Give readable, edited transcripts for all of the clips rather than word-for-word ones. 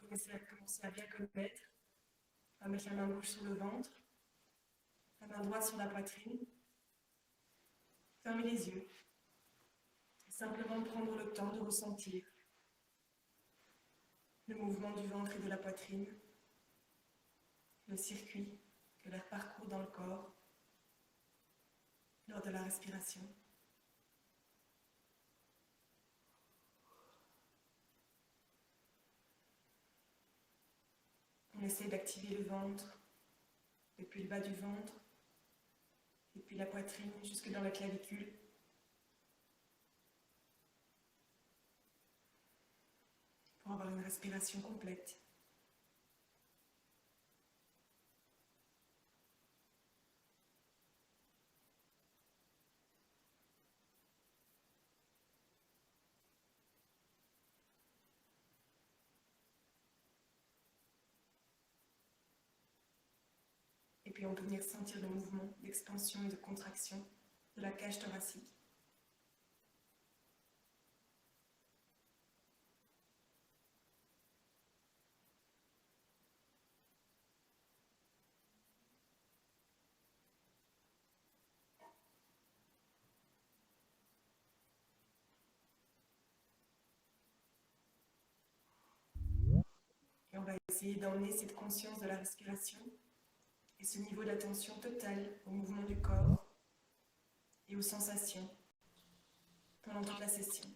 commencer à bien connaître. On va mettre la main gauche sur le ventre, la main droite sur la poitrine. Fermez les yeux. Et simplement prendre le temps de ressentir le mouvement du ventre et de la poitrine, le circuit que l'air parcourt dans le corps lors de la respiration. On essaie d'activer le ventre, depuis le bas du ventre, et puis la poitrine jusque dans la clavicule. Pour avoir une respiration complète. Et puis on peut venir sentir le mouvement d'expansion et de contraction de la cage thoracique. Et on va essayer d'emmener cette conscience de la respiration et ce niveau d'attention totale au mouvement du corps et aux sensations pendant toute la session.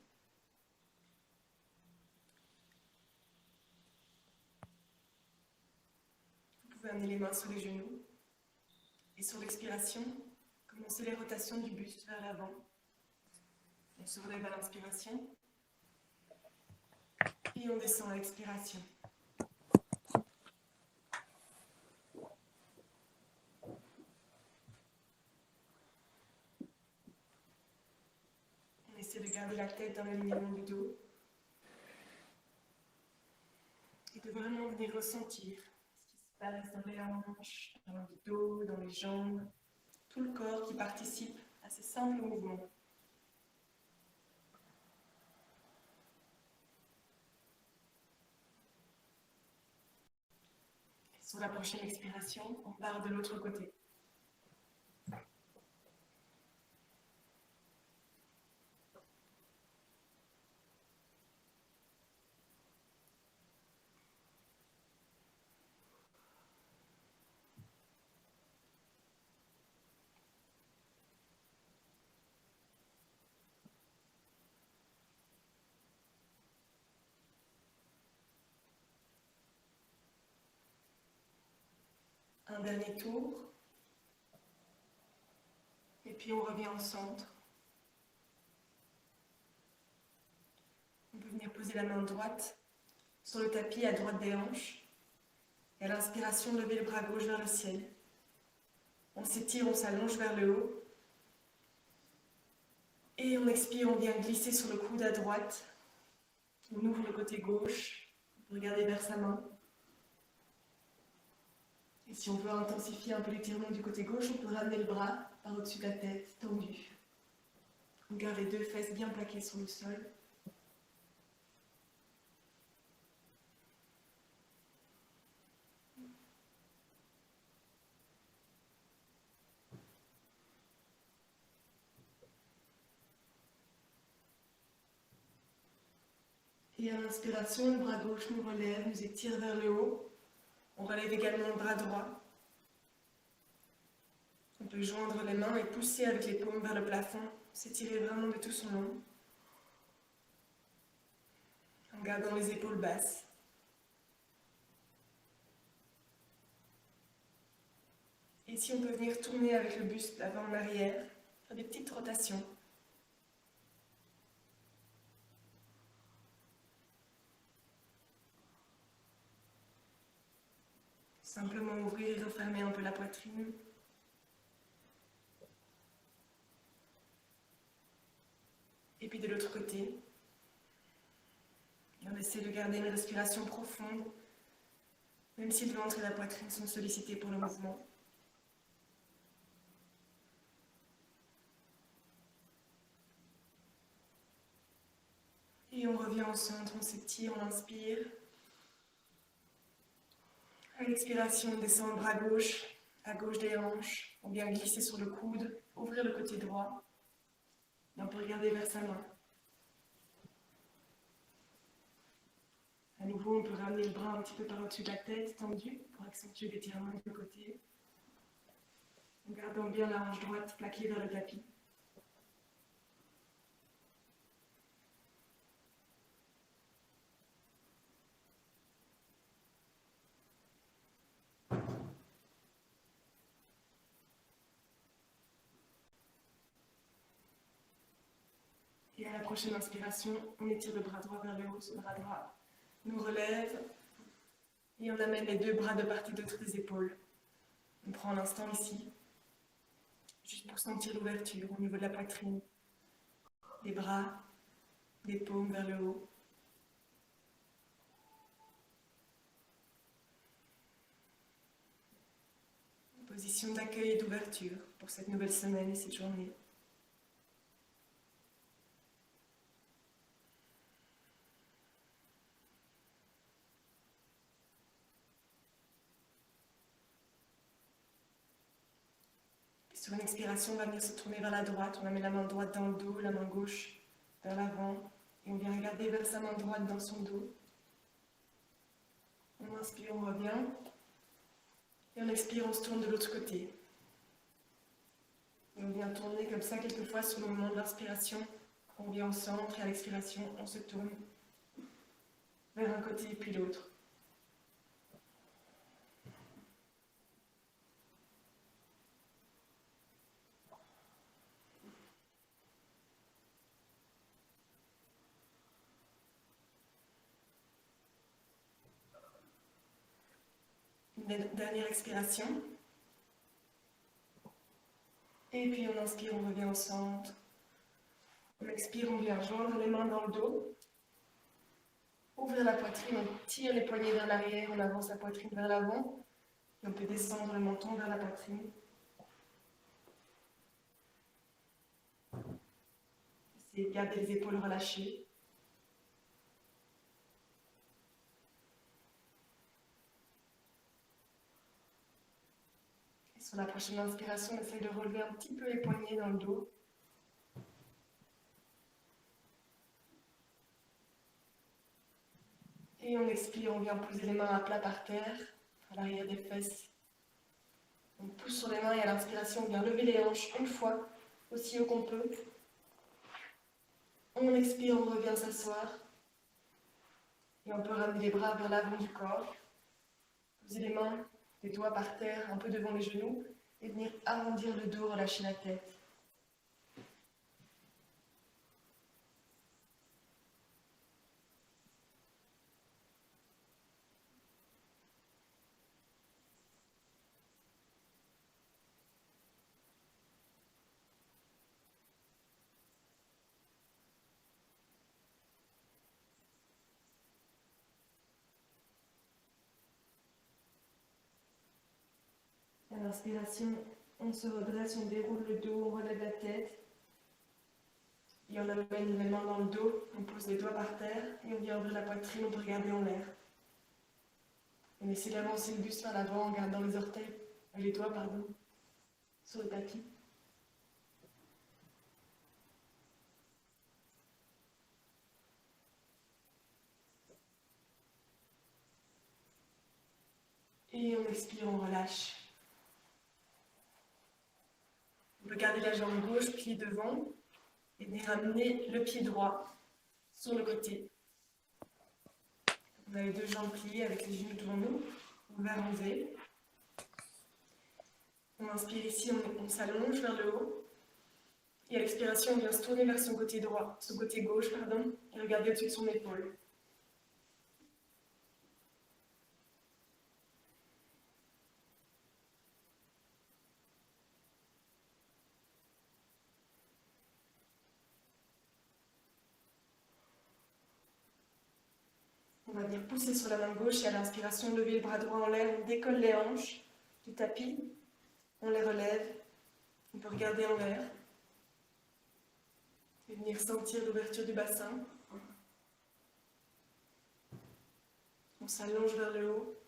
Vous pouvez amener les mains sur les genoux et sur l'expiration, commencez les rotations du buste vers l'avant. On se relève à l'inspiration et on descend à l'expiration. On essaie de garder la tête dans l'alignement du dos et de vraiment venir ressentir ce qui se passe dans les hanches, dans le dos, dans les jambes, tout le corps qui participe à ces simples mouvements. Et sur la prochaine expiration, on part de l'autre côté. Un dernier tour. Et puis on revient au centre. On peut venir poser la main droite sur le tapis à droite des hanches. Et à l'inspiration, lever le bras gauche vers le ciel. On s'étire, on s'allonge vers le haut. Et on expire, on vient glisser sur le coude à droite. On ouvre le côté gauche. On peut regarder vers sa main. Et si on veut intensifier un peu l'étirement du côté gauche, on peut ramener le bras par au-dessus de la tête, tendu. On garde les deux fesses bien plaquées sur le sol. Et à l'inspiration, le bras gauche nous relève, nous étire vers le haut. On relève également le bras droit. On peut joindre les mains et pousser avec les paumes vers le plafond, s'étirer vraiment de tout son long. En gardant les épaules basses. Et si on peut venir tourner avec le buste d'avant en arrière, faire des petites rotations. Simplement ouvrir et refermer un peu la poitrine. Et puis de l'autre côté. Et on essaie de garder une respiration profonde, même si le ventre et la poitrine sont sollicités pour le mouvement. Et on revient au centre, on s'étire, on inspire. À l'expiration, on descend le bras gauche, à gauche des hanches. On vient glisser sur le coude, ouvrir le côté droit. Et on peut regarder vers sa main. À nouveau, on peut ramener le bras un petit peu par au-dessus de la tête, tendu, pour accentuer l'étirement de côté. En gardant bien la hanche droite plaquée vers le tapis. Et à la prochaine inspiration, on étire le bras droit vers le haut, ce bras droit nous relève. Et on amène les deux bras de part et d'autre des épaules. On prend l'instant ici, juste pour sentir l'ouverture au niveau de la poitrine, des bras, des paumes vers le haut. Une position d'accueil et d'ouverture pour cette nouvelle semaine et cette journée. Sur une expiration, on va venir se tourner vers la droite. On va mettre la main droite dans le dos, la main gauche vers l'avant. Et on vient regarder vers sa main droite dans son dos. On inspire, on revient. Et on expire, on se tourne de l'autre côté. Et on vient tourner comme ça quelques fois sur le moment de l'inspiration. On vient au centre et à l'expiration, on se tourne vers un côté puis l'autre. Une dernière expiration. Et puis on inspire, on revient au centre. On expire, on vient joindre les mains dans le dos. Ouvrir la poitrine, on tire les poignets vers l'arrière, on avance la poitrine vers l'avant. Et on peut descendre le menton vers la poitrine. Essayez de garder les épaules relâchées. Et sur la prochaine inspiration, on essaie de relever un petit peu les poignets dans le dos. Et on expire, on vient poser les mains à plat par terre, à l'arrière des fesses. On pousse sur les mains et à l'inspiration, on vient lever les hanches une fois, aussi haut qu'on peut. On expire, on revient s'asseoir. Et on peut ramener les bras vers l'avant du corps. Poser les mains, les doigts par terre, un peu devant les genoux. Et venir arrondir le dos, relâcher la tête. À l'inspiration, on se redresse, on déroule le dos, on relève la tête. Et on amène les mains dans le dos, on pose les doigts par terre et on vient ouvrir la poitrine, on peut regarder en l'air. On essaie d'avancer le buste vers l'avant en gardant les orteils, les doigts, pardon, sur le tapis. Et on expire, on relâche. On peut garder la jambe gauche, pied devant, et venir amener le pied droit sur le côté. On a les deux jambes pliées avec les genoux devant nous, on va arrondir. On inspire ici, on s'allonge vers le haut. Et à l'expiration, on vient se tourner vers son côté droit, son côté gauche, pardon, et regarder au-dessus de son épaule. On va venir pousser sur la main gauche et à l'inspiration, lever le bras droit en l'air, on décolle les hanches du tapis, on les relève, on peut regarder en l'air et venir sentir l'ouverture du bassin. On s'allonge vers le haut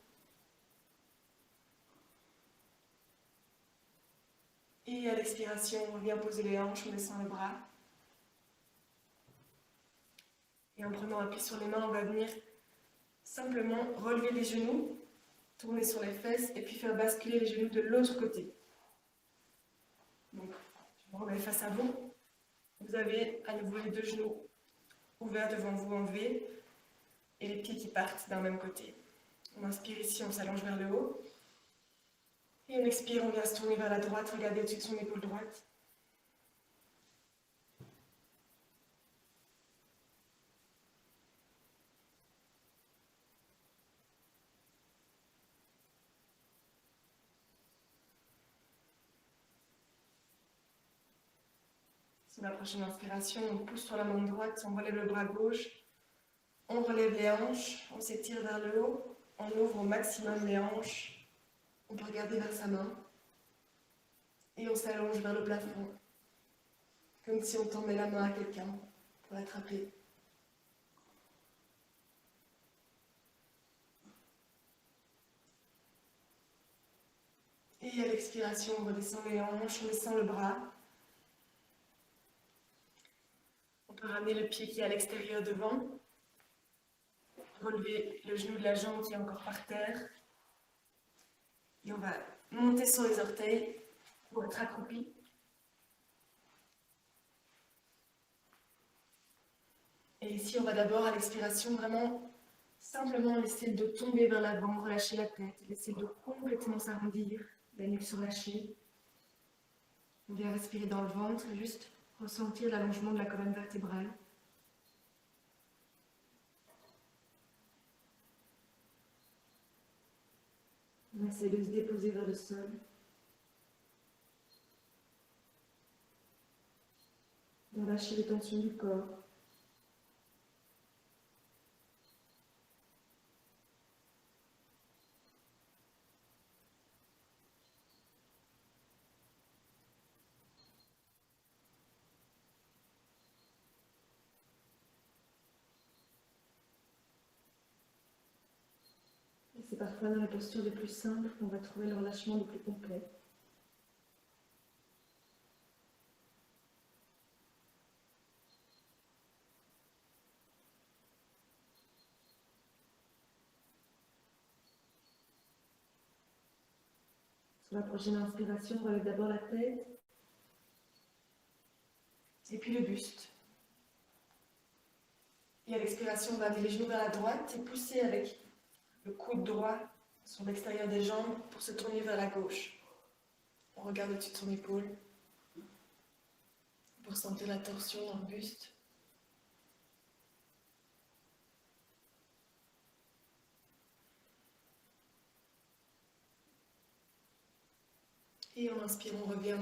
l'expiration, on revient poser les hanches en laissant les bras. Et en prenant appui sur les mains, on va venir simplement relever les genoux, tourner sur les fesses et puis faire basculer les genoux de l'autre côté. Donc, je me remets face à vous. Vous avez à nouveau les deux genoux ouverts devant vous en V et les pieds qui partent d'un même côté. On inspire ici, on s'allonge vers le haut. Et on expire, on vient se tourner vers la droite, regardez au-dessus de son épaule droite. Sur la prochaine inspiration, on pousse sur la main droite, on relève le bras gauche, on relève les hanches, on s'étire vers le haut, on ouvre au maximum les hanches, on peut regarder vers sa main et on s'allonge vers le plafond, comme si on tendait la main à quelqu'un pour l'attraper. Et à l'expiration, on redescend les hanches, on descend le bras. On peut ramener le pied qui est à l'extérieur devant. Relever le genou de la jambe qui est encore par terre. Et on va monter sur les orteils pour être accroupi. Et ici, on va d'abord, à l'expiration, vraiment simplement laisser le dos tomber vers l'avant, relâcher la tête, laisser le dos complètement s'arrondir, la nuque surlâchée. On vient respirer dans le ventre, juste ressentir l'allongement de la colonne vertébrale. On essaie de se déposer vers le sol. De relâcher les tensions du corps. C'est parfois dans la posture les plus simples qu'on va trouver le relâchement le plus complet. Sur la prochaine inspiration, on relève d'abord la tête, et puis le buste. Et à l'expiration, on va amener les genoux vers la droite et pousser avec le coude droit sur l'extérieur des jambes pour se tourner vers la gauche. On regarde au-dessus de son épaule pour sentir la torsion dans le buste. Et on inspire, on revient.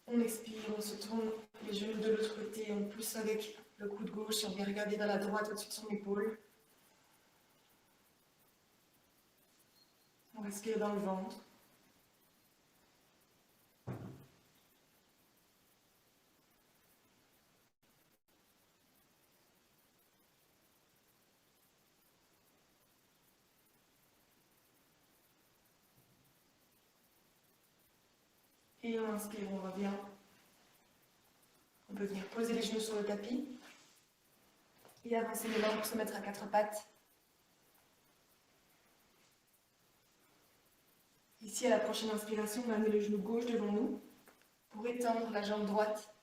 On expire, on se tourne les genoux de l'autre côté, on pousse avec le coude gauche et on vient regarder vers la droite au-dessus de son épaule. On respire dans le ventre. Et on inspire, on revient. On peut venir poser les genoux sur le tapis et avancer les mains pour se mettre à quatre pattes. Ici, à la prochaine inspiration, on va amener le genou gauche devant nous pour étendre la jambe droite.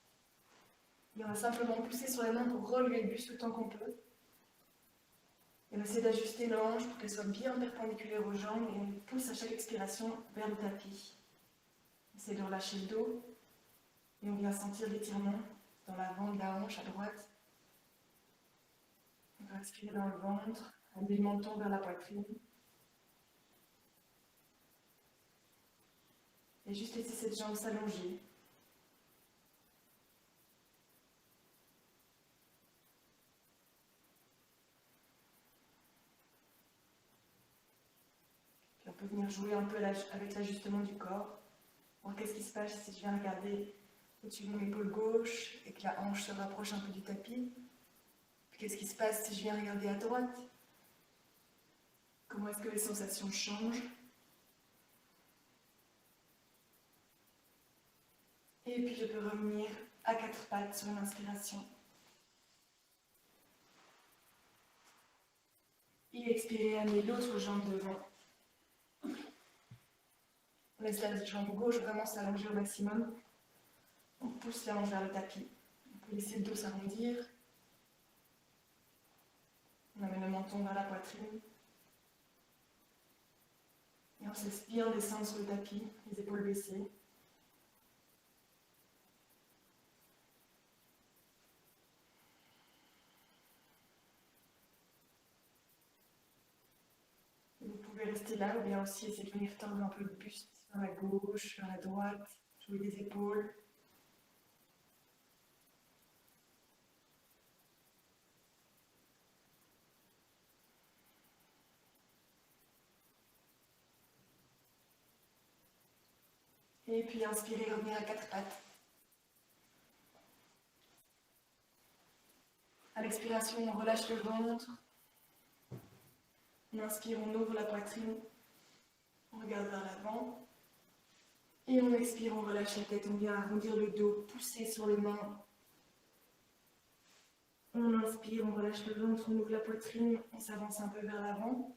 Et on va simplement pousser sur les mains pour relever le buste autant qu'on peut. Et on essaie d'ajuster nos hanches pour qu'elles soient bien perpendiculaires aux jambes et on pousse à chaque expiration vers le tapis. On essaie de relâcher le dos et on vient sentir l'étirement dans l'avant de la hanche à droite. On va respirer dans le ventre, amener le menton vers la poitrine. Et juste laisser cette jambe s'allonger. Puis on peut venir jouer un peu avec l'ajustement du corps. Alors qu'est-ce qui se passe si je viens regarder au-dessus de mon épaule gauche et que la hanche se rapproche un peu du tapis? Puis qu'est-ce qui se passe si je viens regarder à droite? Comment est-ce que les sensations changent? Et puis je peux revenir à quatre pattes sur une inspiration. Et expirer, amener l'autre jambe devant. On laisse la jambe gauche vraiment s'allonger au maximum. On pousse la hanche vers le tapis. On peut laisser le dos s'arrondir. On amène le menton vers la poitrine. Et on se laisse bien descendre sur le tapis, les épaules baissées. Vous pouvez rester là ou bien aussi essayer de venir tendre un peu le buste vers la gauche, vers la droite, jouer les épaules. Et puis inspirez, revenir à quatre pattes. À l'expiration, on relâche le ventre. On inspire, on ouvre la poitrine. On regarde vers l'avant. Et on expire, on relâche la tête. On vient arrondir le dos, pousser sur les mains. On inspire, on relâche le ventre, on ouvre la poitrine. On s'avance un peu vers l'avant.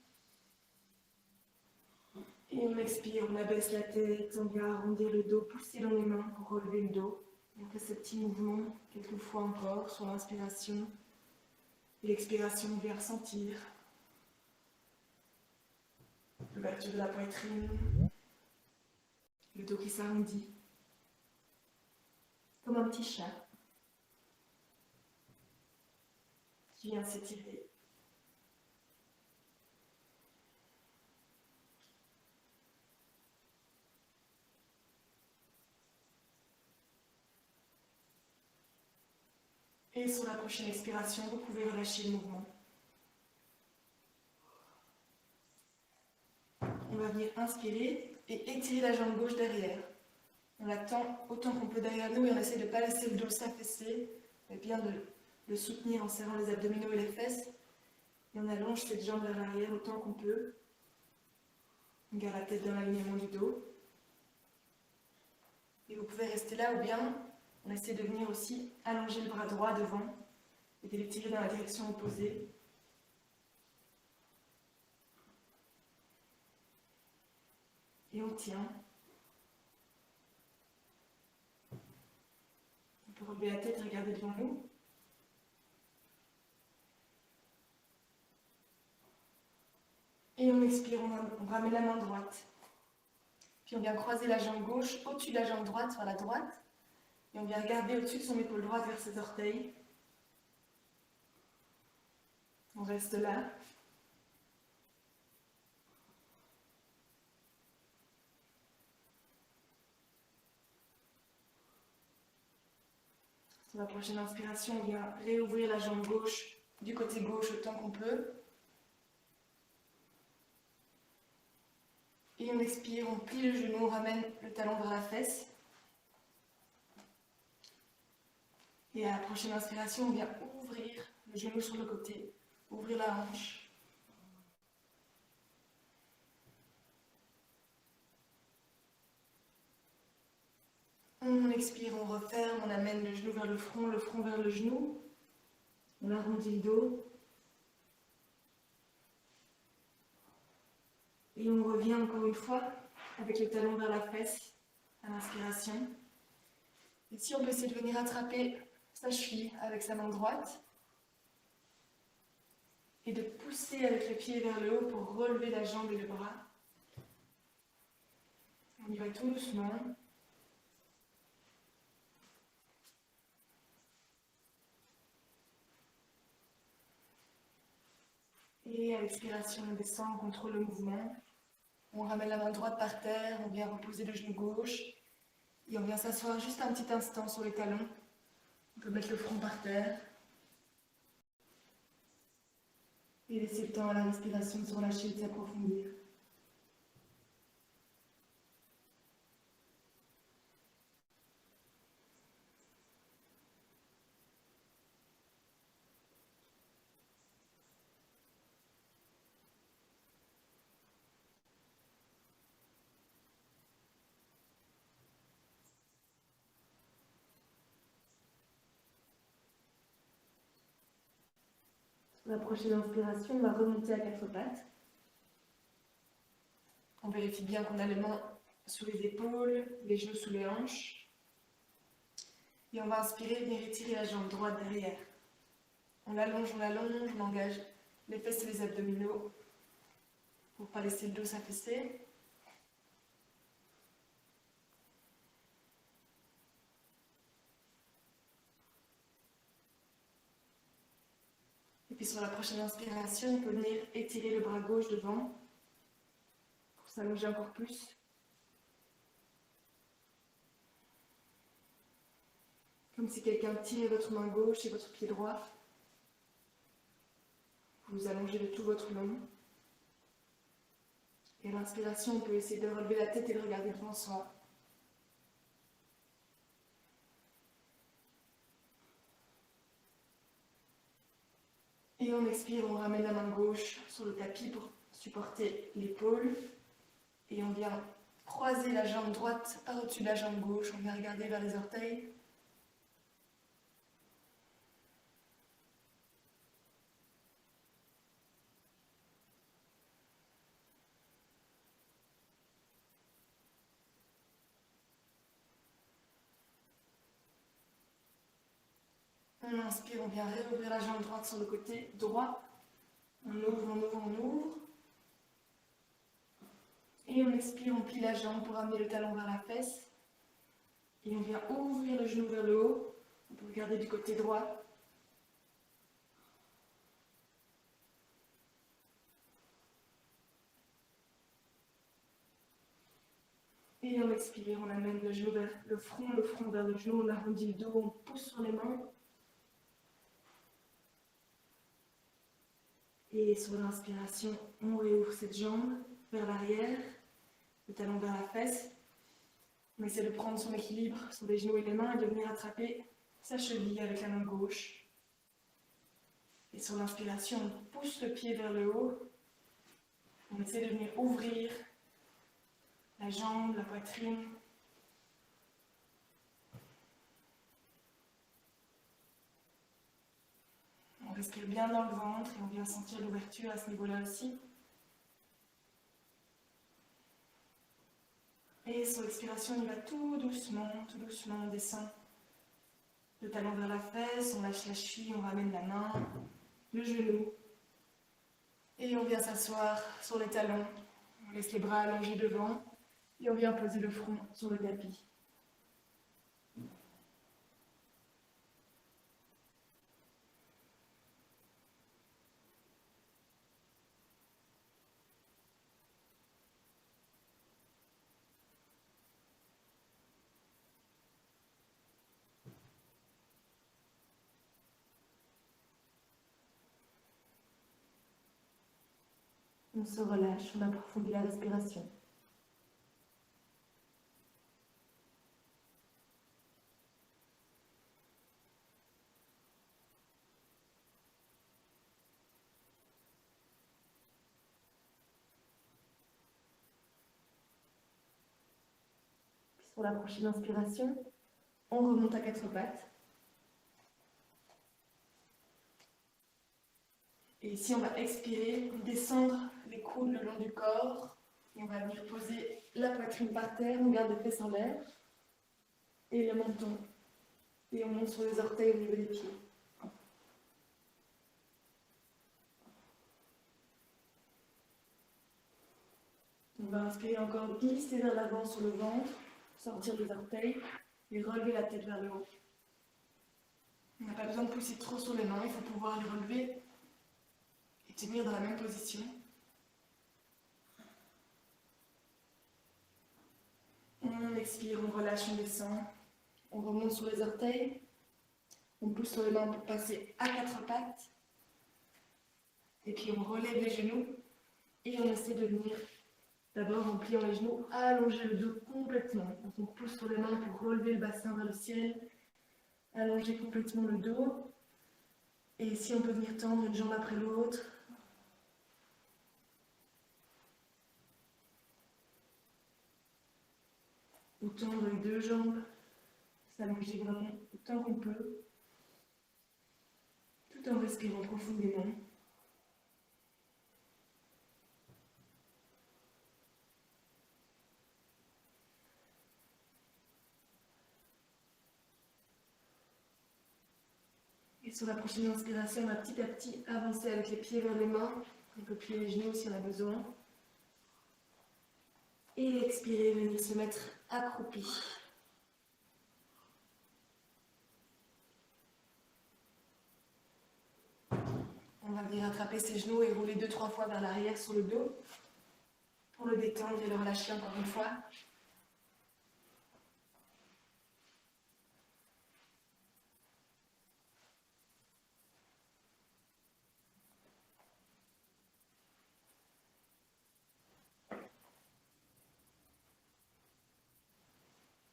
Et on expire, on abaisse la tête. On vient arrondir le dos, pousser dans les mains pour relever le dos. On fait ce petit mouvement quelques fois encore sur l'inspiration. Et l'expiration, on vient ressentir l'ouverture de la poitrine, le dos qui s'arrondit, comme un petit chat qui vient s'étirer. Et sur la prochaine expiration, vous pouvez relâcher le mouvement. On va venir inspirer et étirer la jambe gauche derrière. On la tend autant qu'on peut derrière nous et on essaie de ne pas laisser le dos s'affaisser, mais bien de le soutenir en serrant les abdominaux et les fesses. Et on allonge cette jambe vers l'arrière autant qu'on peut. On garde la tête dans l'alignement du dos. Et vous pouvez rester là ou bien on essaie de venir aussi allonger le bras droit devant et de l'étirer dans la direction opposée. Et on tient. On peut relever la tête et regarder devant nous. Et on expire, on ramène la main droite. Puis on vient croiser la jambe gauche au-dessus de la jambe droite vers la droite. Et on vient regarder au-dessus de son épaule droite vers ses orteils. On reste là. Sur la prochaine inspiration, on vient réouvrir la jambe gauche du côté gauche autant qu'on peut. Et on expire, on plie le genou, on ramène le talon vers la fesse. Et à la prochaine inspiration, on vient ouvrir le genou sur le côté, ouvrir la hanche. On expire, on referme, on amène le genou vers le front vers le genou. On arrondit le dos. Et on revient encore une fois avec le talon vers la fesse à l'inspiration. Ici, on peut essayer de venir attraper sa cheville avec sa main droite et de pousser avec le pied vers le haut pour relever la jambe et le bras. On y va tout doucement. Et à l'expiration, on descend, on contrôle le mouvement. On ramène la main droite par terre, on vient reposer le genou gauche et on vient s'asseoir juste un petit instant sur les talons. On peut mettre le front par terre et laisser le temps à la respiration de se relâcher et de s'approfondir. Pour la prochaine inspiration, on va remonter à quatre pattes. On vérifie bien qu'on a les mains sous les épaules, les genoux sous les hanches. Et on va inspirer, venir étirer la jambe droite derrière. On l'allonge, on engage les fesses et les abdominaux pour ne pas laisser le dos s'affaisser. Et puis sur la prochaine inspiration, on peut venir étirer le bras gauche devant pour s'allonger encore plus. Comme si quelqu'un tirait votre main gauche et votre pied droit. Vous allongez de tout votre long. Et à l'inspiration, on peut essayer de relever la tête et de regarder devant soi. Et on expire, on ramène la main gauche sur le tapis pour supporter l'épaule. Et on vient croiser la jambe droite au-dessus de la jambe gauche. On vient regarder vers les orteils. On inspire, on vient réouvrir la jambe droite sur le côté droit. On ouvre. Et on expire, on plie la jambe pour amener le talon vers la fesse. Et on vient ouvrir le genou vers le haut. On peut regarder du côté droit. Et on expire, on amène le genou vers le front vers le genou, on arrondit le dos, on pousse sur les mains. Et sur l'inspiration, on réouvre cette jambe vers l'arrière, le talon vers la fesse. On essaie de prendre son équilibre sur les genoux et les mains et de venir attraper sa cheville avec la main gauche. Et sur l'inspiration, on pousse le pied vers le haut. On essaie de venir ouvrir la jambe, la poitrine. On respire bien dans le ventre et on vient sentir l'ouverture à ce niveau-là aussi. Et sur l'expiration, on y va tout doucement, on descend le talon vers la fesse, on lâche la cheville, on ramène la main, le genou. Et on vient s'asseoir sur les talons, on laisse les bras allongés devant et on vient poser le front sur le tapis. On se relâche, on approfondit la respiration. Pour la prochaine inspiration, on remonte à quatre pattes. Et ici, on va expirer, descendre les coudes le long du corps. Et on va venir poser la poitrine par terre, on garde les fesses en l'air. Et le menton. Et on monte sur les orteils au niveau des pieds. On va inspirer encore, glisser vers l'avant sur le ventre, sortir les orteils et relever la tête vers le haut. On n'a pas besoin de pousser trop sur les mains, il faut pouvoir les relever et tenir dans la même position. On expire, on relâche, on descend. On remonte sur les orteils. On pousse sur les mains pour passer à quatre pattes. Et puis on relève les genoux. Et on essaie de venir, d'abord en pliant les genoux, allonger le dos complètement. Donc on pousse sur les mains pour relever le bassin vers le ciel. Allonger complètement le dos. Et ici on peut venir tendre une jambe après l'autre. Ou tendre les deux jambes, s'allonger vraiment autant qu'on peut, tout en respirant profondément. Et sur la prochaine inspiration, on va petit à petit avancer avec les pieds vers les mains. On peut plier les genoux si on a besoin. Et expirer, venir se mettre accroupi. On va venir attraper ses genoux et rouler 2-3 fois vers l'arrière sur le dos pour le détendre et le relâcher encore une fois.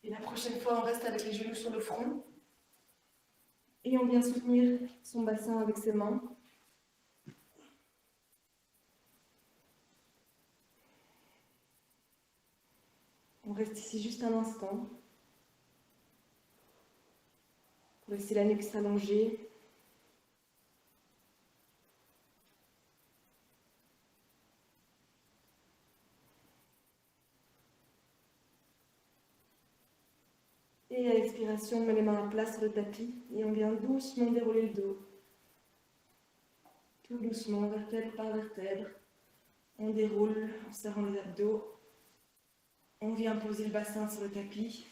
Et la prochaine fois, on reste avec les genoux sur le front. Et on vient soutenir son bassin avec ses mains. On reste ici juste un instant. Pour laisser la nuque s'allonger. Et à l'expiration, on met les mains à plat sur le tapis et on vient doucement dérouler le dos. Tout doucement, vertèbre par vertèbre. On déroule en serrant les abdos. On vient poser le bassin sur le tapis.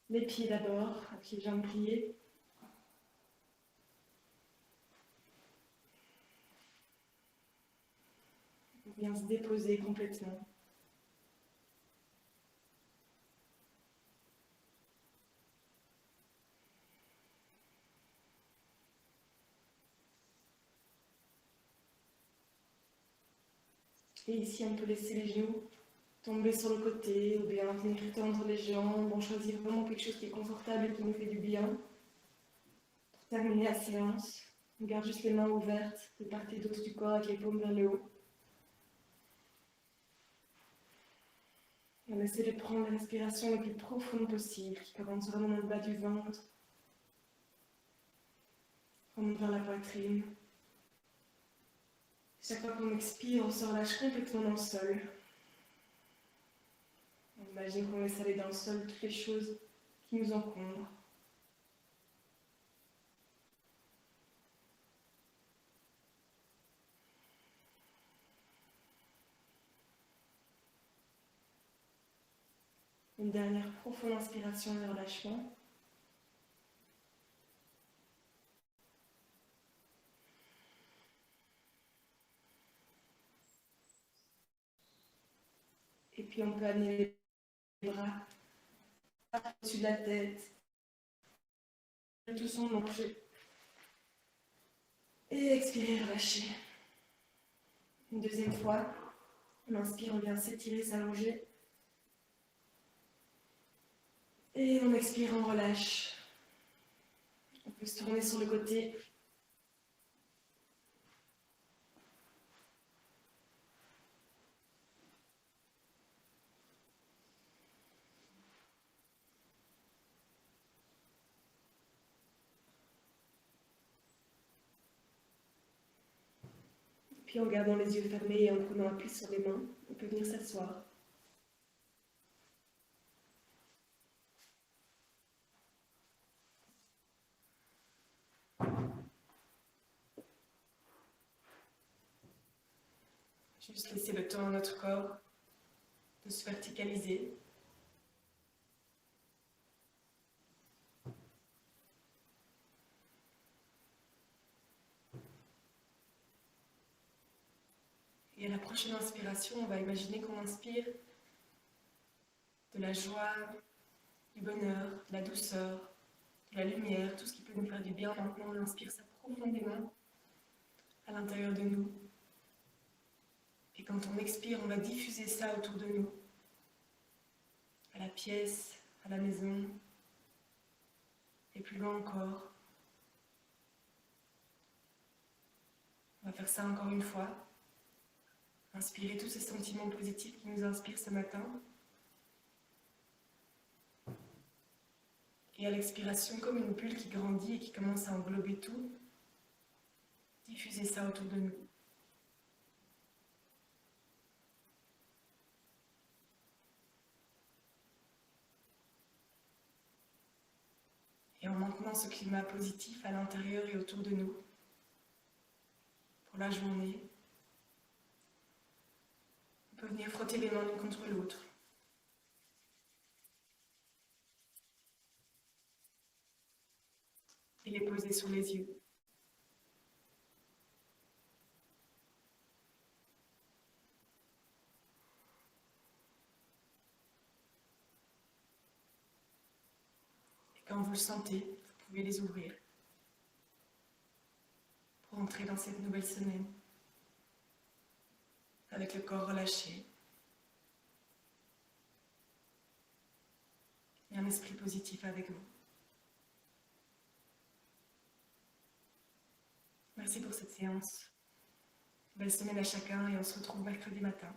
Les pieds d'abord, avec les jambes pliées. On vient se déposer complètement. Et ici, on peut laisser les genoux tomber sur le côté ou bien venir tendre les jambes. On choisit vraiment quelque chose qui est confortable et qui nous fait du bien. Pour terminer la séance, on garde juste les mains ouvertes de part et d'autre du corps avec les paumes vers le haut. On essaie de prendre la respiration la plus profonde possible, qui commence vraiment dans le bas du ventre, remonte vers la poitrine. Chaque fois qu'on expire, on se relâche complètement dans le sol. On imagine qu'on laisse aller dans le sol toutes les choses qui nous encombrent. Une dernière profonde inspiration et relâchement. Et puis on peut amener les bras au-dessus de la tête, tout son manger. Et expirer, relâcher. Une deuxième fois, on inspire, on vient s'étirer, s'allonger. Et on expire, on relâche. On peut se tourner sur le côté. Puis en gardant les yeux fermés et en prenant appui sur les mains, on peut venir s'asseoir. Juste laisser le temps à notre corps de se verticaliser. Et à la prochaine inspiration, on va imaginer qu'on inspire de la joie, du bonheur, de la douceur, de la lumière, tout ce qui peut nous faire du bien. Maintenant, on inspire ça profondément à l'intérieur de nous. Et quand on expire, on va diffuser ça autour de nous, à la pièce, à la maison, et plus loin encore. On va faire ça encore une fois. Inspirer tous ces sentiments positifs qui nous inspirent ce matin. Et à l'expiration, comme une bulle qui grandit et qui commence à englober tout, diffuser ça autour de nous. Et en maintenant sentons ce climat positif à l'intérieur et autour de nous pour la journée. On peut venir frotter les mains l'une contre l'autre. Et les poser sur les yeux. Et quand vous le sentez, vous pouvez les ouvrir pour entrer dans cette nouvelle semaine avec le corps relâché et un esprit positif avec vous. Merci pour cette séance. Belle semaine à chacun et on se retrouve mercredi matin.